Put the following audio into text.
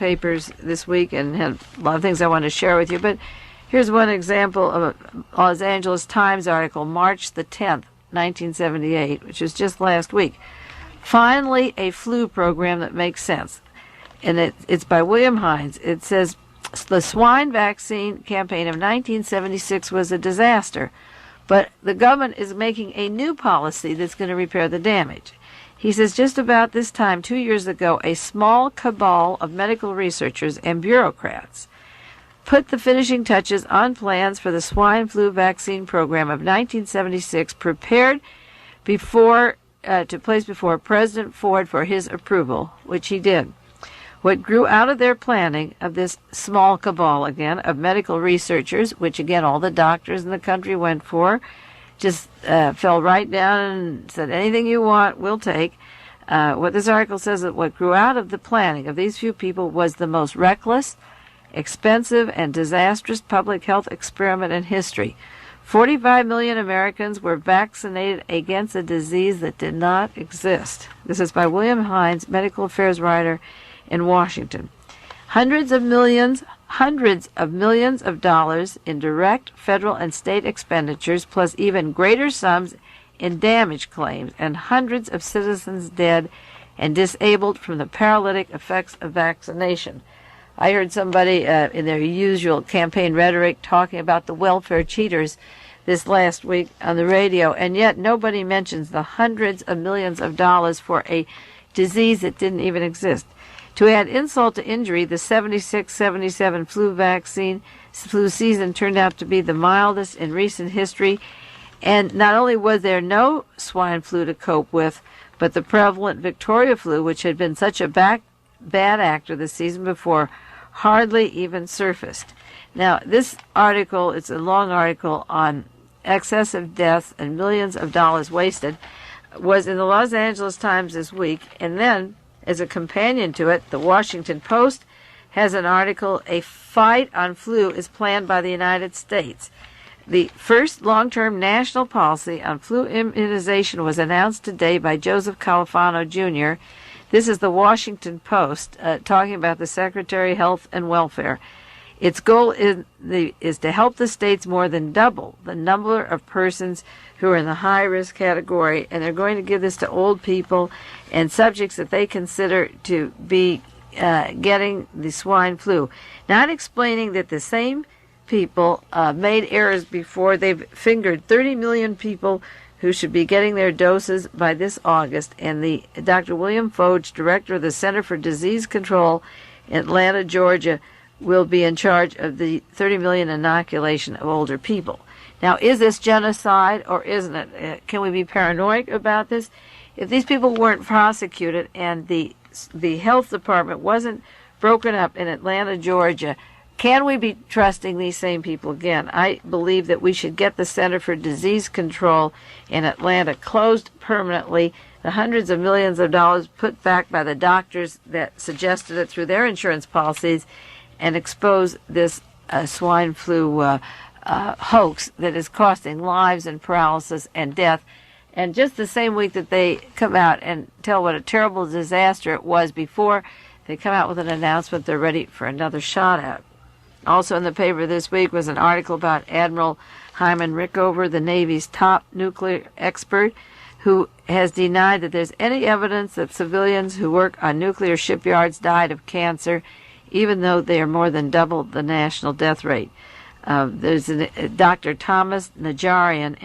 papers this week and had a lot of things I want to share with you. But here's one example of a Los Angeles Times article, March the 10th, 1978, which was just last week. Finally, a flu program that makes sense. And it's by William Hines. It says, the swine vaccine campaign of 1976 was a disaster, but the government is making a new policy that's going to repair the damage. He says, just about this time, 2 years ago, a small cabal of medical researchers and bureaucrats put the finishing touches on plans for the swine flu vaccine program of 1976, prepared to place before President Ford for his approval, which he did. What grew out of their planning of this small cabal, again, of medical researchers, which, again, all the doctors in the country went for, just fell right down and said, anything you want, we'll take. What this article says that what grew out of the planning of these few people was the most reckless, expensive, and disastrous public health experiment in history. 45 million Americans were vaccinated against a disease that did not exist. This is by William Hines, medical affairs writer in Washington. Hundreds of millions of dollars in direct federal and state expenditures, plus even greater sums in damage claims, and hundreds of citizens dead and disabled from the paralytic effects of vaccination. I heard somebody in their usual campaign rhetoric talking about the welfare cheaters this last week on the radio, and yet nobody mentions the hundreds of millions of dollars for a disease that didn't even exist. To add insult to injury, the 76-77 flu season turned out to be the mildest in recent history, and not only was there no swine flu to cope with, but the prevalent Victoria flu, which had been such a bad actor the season before, hardly even surfaced. Now, this article, it's a long article on excessive deaths and millions of dollars wasted, was in the Los Angeles Times this week, and then as a companion to it, the Washington Post has an article, A Fight on Flu is Planned by the United States. The first long-term national policy on flu immunization was announced today by Joseph Califano, Jr. This is the Washington Post talking about the Secretary of Health and Welfare. Its goal is to help the states more than double the number of persons who are in the high-risk category, and they're going to give this to old people and subjects that they consider to be getting the swine flu. Not explaining that the same people made errors before. They've fingered 30 million people who should be getting their doses by this August, and the Dr. William Foge, director of the Center for Disease Control in Atlanta, Georgia, will be in charge of the 30 million inoculation of older people. Now, is this genocide or isn't it? Can we be paranoid about this? If these people weren't prosecuted and the health department wasn't broken up in Atlanta, Georgia, can we be trusting these same people again? I believe that we should get the Center for Disease Control in Atlanta closed permanently, the hundreds of millions of dollars put back by the doctors that suggested it through their insurance policies, and expose this swine flu hoax that is costing lives and paralysis and death. And just the same week that they come out and tell what a terrible disaster it was before, they come out with an announcement they're ready for another shot at. Also in the paper this week was an article about Admiral Hyman Rickover, the Navy's top nuclear expert, who has denied that there's any evidence that civilians who work on nuclear shipyards died of cancer, even though they are more than double the national death rate. There's Dr. Thomas Najarian,